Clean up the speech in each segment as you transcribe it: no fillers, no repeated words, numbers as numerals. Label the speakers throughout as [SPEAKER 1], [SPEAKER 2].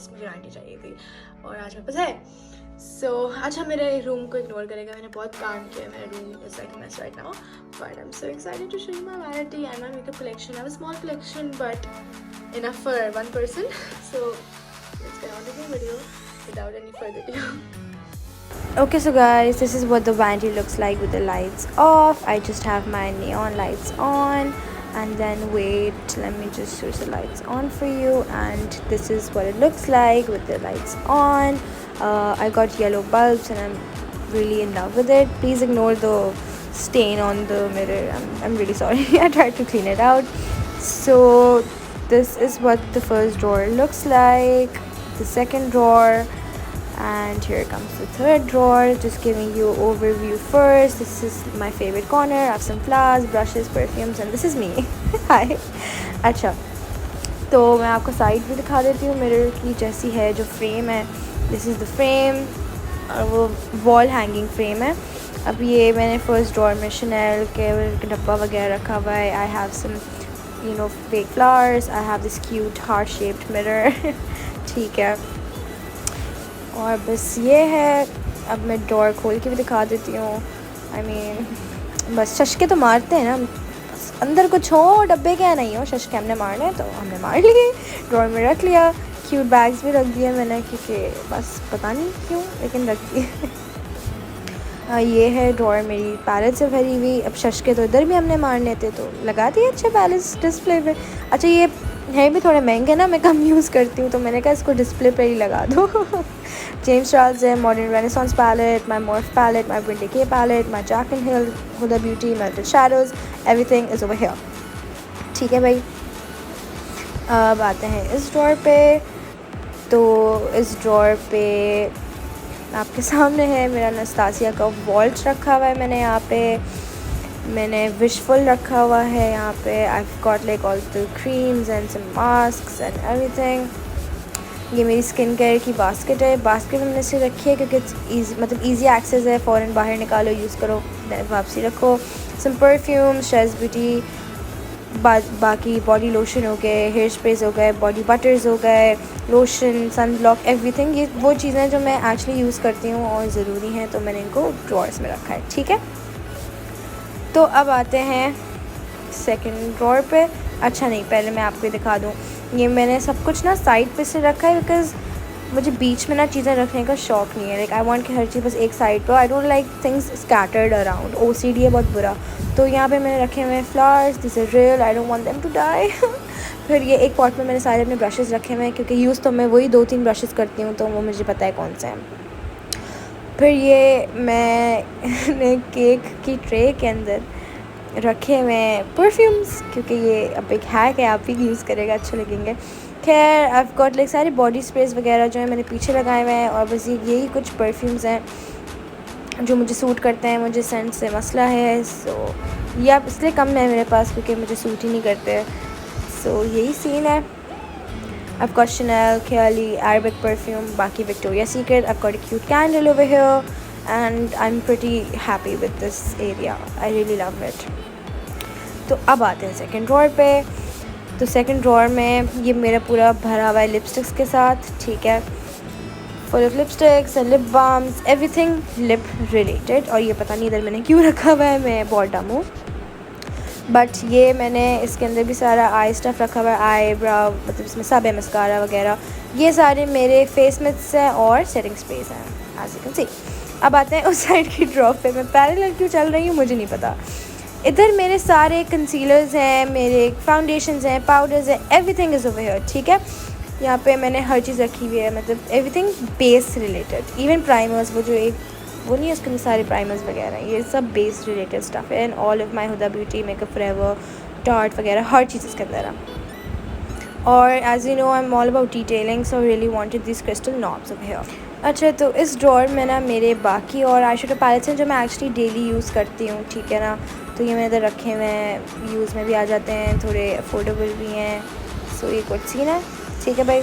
[SPEAKER 1] Mask मुझे aunty चाहिए थी और आज मेरे पास है। सो अच्छा मेरे रूम को इग्नोर करेगा, मैंने बहुत काम किया, मेरा room is like mess right now, but I am so excited to show you my vanity and my makeup collection. I have a small collection but enough for one person. So let's get on to the video without any further ado. Okay, so guys, this is what the vanity looks like with the lights off. I just have my neon lights on, and then wait, let me just switch the lights on for you. And this is what it looks like with the lights on. I got yellow bulbs and I'm really in love with it. Please ignore the stain on the mirror. I'm really sorry. I tried to clean it out. So this is what the first drawer looks like, the second drawer, and here comes the third drawer. Just giving you overview first. This is my favorite corner. I have some flowers, brushes, perfumes, and this is me. Hi. अच्छा तो मैं आपको side भी दिखा देती हूँ mirror की जैसी है जो फ्रेम है। दिस इज़ द फ्रेम और वो वॉल हैंगिंग फ्रेम है। अब ये मैंने फर्स्ट ड्रॉर में शनेल के डब्बा वगैरह रखा हुआ है। I have some fake flowers. I have this cute heart shaped mirror. ठीक है और बस ये है। अब मैं ड्रॉर खोल के भी दिखा देती हूँ। I mean बस शशके तो मारते हैं ना, बस अंदर कुछ हो डब्बे क्या नहीं हो, शशके हमने मारने हैं तो हमने मार लिए, ड्रॉर में रख लिया। क्यूट बैग्स भी रख दिए मैंने क्योंकि बस पता नहीं क्यों लेकिन रख दिए। ये है ड्रॉर मेरी पैलेट से भरी हुई। अब शशके तो इधर भी हमने मारने थे तो लगा दिए अच्छे पैलेट्स डिस्प्ले पे। अच्छा ये है भी थोड़े महंगे ना, मैं कम यूज़ करती हूँ तो मैंने कहा इसको डिस्प्ले पे ही लगा दो। जेम्स चार्ल्स है, Modern Renaissance palette, my Morph palette, my winter के palette, my Jaclyn Hill, Huda Beauty, melted shadows, everything is over here. ठीक है भाई, अब आते हैं इस ड्रॉर पे। तो इस ड्रॉर पे आपके सामने है मेरा नस्तासिया का वॉल्ट रखा हुआ है। मैंने यहाँ पे मैंने विशफुल रखा हुआ है। यहाँ पे I got like all the creams and some masks and everything. ये मेरी स्किन केयर की बास्केट है। बास्केट हमने से रखी है क्योंकि मतलब ईजी एक्सेस है, फ़ौरन बाहर निकालो, यूज़ करो, वापसी रखो। सम परफ्यूम, शेज़ ब्यूटी, बाकी बॉडी लोशन हो गए, हेयर स्प्रेस हो गए, बॉडी बटर्स हो गए, लोशन, सन ब्लॉक, एवरीथिंग। ये वो चीज़ें जो मैं एक्चुअली यूज़ करती हूँ और ज़रूरी हैं तो मैंने इनको ड्रॉर्स में रखा है। ठीक है, तो अब आते हैं सेकंड ड्रॉर पे। अच्छा नहीं, पहले मैं आपको दिखा दूँ, ये मैंने सब कुछ ना साइड पे से रखा है बिकॉज़ मुझे बीच में ना चीज़ें रखने का शौक़ नहीं है। लाइक आई वांट कि हर चीज़ बस एक साइड पर। I don't like things scattered around, OCD है बहुत बुरा। तो यहाँ पे मैंने रखे हुए हैं flowers, this is real, I don't want them to die. फिर ये एक पॉट में मैंने सारे अपने ब्रशेज़ रखे हुए हैं क्योंकि यूज़ तो मैं वही 2-3 ब्रशेज़ करती हूँ तो वो मुझे पता है कौन से हैं। फिर ये मैंने केक की ट्रे के अंदर रखे हुए हैं परफ्यूम्स क्योंकि ये अब एक हैक है, आप भी यूज़ करेगा अच्छे लगेंगे। खैर आई हैव गॉट लाइक सारे बॉडी स्प्रेस वगैरह जो है मैंने पीछे लगाए हुए हैं और बस यही कुछ परफ्यूम्स हैं जो मुझे सूट करते हैं। मुझे सेंट से मसला है, सो ये आप इसलिए कम है मेरे पास क्योंकि मुझे सूट ही नहीं करते। सो यही सीन है। आई हैव गॉट शनेल, ख्याली, अरबिक परफ्यूम, बाकी Victoria Secret. I have got a cute candle over here and I am pretty happy with this area, I really love it. तो अब आते हैं सेकंड ड्रॉर पे। तो second drawer में ये मेरा पूरा भरा हुआ है लिपस्टिक्स के साथ। ठीक है, full of lipsticks and lip balms, everything lip related. और ये पता नहीं इधर मैंने क्यों रखा हुआ है, मैं बहुत डम हूँ। बट ये मैंने इसके अंदर भी सारा आई स्टफ़ रखा हुआ है, आई ब्राउ, मतलब इसमें सब है, मस्कारा वगैरह। ये सारे मेरे फेस मिट्स हैं और सेटिंग स्प्रेस हैं, एज यू कैन सी। अब आते हैं उस साइड की ड्रॉर पे। मैं पैरेलल क्यों चल रही हूँ मुझे नहीं पता। इधर मेरे सारे कंसीलर्स हैं, मेरे फाउंडेशंस हैं, पाउडर्स हैं, एवरीथिंग इज़ ओवर हियर। ठीक है, यहाँ पे मैंने हर चीज़ रखी हुई है, मतलब everything base related, even primers, वो जो एक वो नहीं है उसके अंदर सारे प्राइमर्स वगैरह, ये सब बेस रिलेटेड स्टफ़ है। And all of my Huda Beauty, Makeup Forever, Tarte वगैरह हर चीज़ इसके अंदर है। और as you know I am all about detailing, so really wanted this crystal knobs over here. अच्छा, तो इस ड्रॉर में ना मेरे बाकी और आई शेडो पैलेट्स हैं जो मैं एक्चुअली डेली यूज़ करती हूँ। ठीक है ना, तो ये मैंने इधर रखे हुए हैं, यूज़ में भी आ जाते हैं, थोड़े अफोर्डेबल भी हैं। सो ये कुछ सीन है। ठीक है भाई,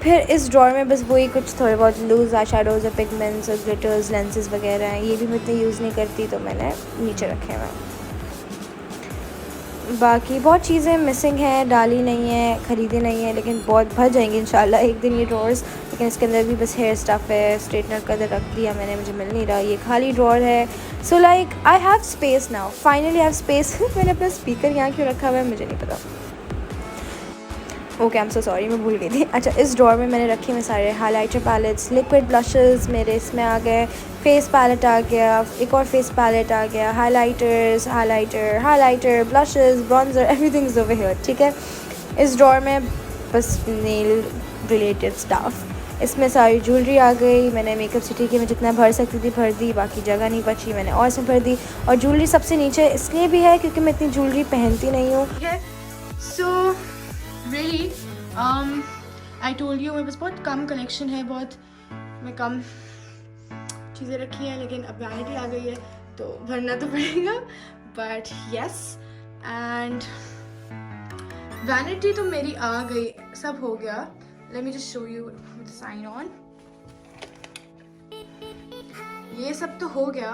[SPEAKER 1] फिर इस ड्रॉर में बस वही कुछ थोड़े बहुत लूज़ आई शेडोज़ और पिगमेंट्स और ग्लिटर्स, लेंसेज वगैरह हैं। ये भी मैं इतने यूज़ नहीं करती तो मैंने नीचे रखे हुए हैं।
[SPEAKER 2] बाकी बहुत चीज़ें मिसिंग हैं, डाली नहीं है, ख़रीदी नहीं है, लेकिन बहुत भर जाएंगी इंशाल्लाह एक दिन ये ड्रॉर्स। लेकिन इसके अंदर भी बस हेयर स्टफ़ है, स्ट्रेटनर का अंदर रख दिया मैंने, मुझे मिल नहीं रहा, ये खाली ड्रॉर है। So like I have space now, finally have space. मैंने अपना स्पीकर यहाँ क्यों रखा हुआ है मुझे नहीं पता। Okay, I am so sorry, मैं भूल गई थी। अच्छा, इस ड्रॉर में मैंने रखे हुए सारे हाइलाइटर पैलेट्स, लिक्विड ब्लशेस मेरे इसमें आ गए, फेस पैलेट आ गया, एक और फेस पैलेट आ गया, highlighter, blushes, bronzer, everything is over here, ठीक है। इस ड्रॉर में बस नेल रिलेटेड स्टफ़, इसमें सारी ज्वेलरी आ गई। मैंने मेकअप सिटी की मैं जितना भर सकती थी भर दी, बाकी जगह नहीं बची, मैंने और से भर दी। और ज्वेलरी सबसे नीचे इसलिए भी है क्योंकि मैं इतनी ज्वेलरी पहनती नहीं हूँ।
[SPEAKER 1] So really I told you मेरे पास बहुत कम कलेक्शन है, बहुत मैं कम चीज़ें रखी हैं, लेकिन अब वैनिटी आ गई है तो भरना तो पड़ेगा। बट यस, एंड वैनिटी तो मेरी आ गई, सब हो गया। Let me just show you with sign on, ये सब तो हो गया,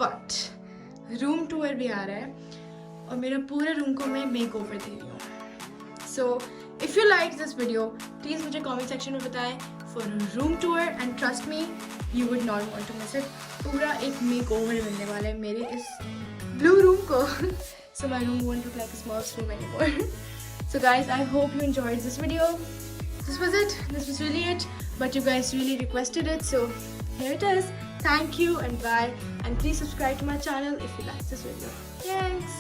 [SPEAKER 1] बट रूम टूर भी आ रहा है और मेरा पूरे रूम को मैं मेक ओवर दे रही हूँ। So if you like this video please मुझे कमेंट सेक्शन में बताएं for room tour, and trust me you would not want to miss it. पूरा एक मेक ओवर मिलने वाला है मेरे इस ब्लू रूम को। So my room won't look like a small room anymore. So guys, I hope you enjoyed this video. This was it. This was really it. But you guys really requested it, so here it is. Thank you and bye. And please subscribe to my channel if you like this video. Thanks.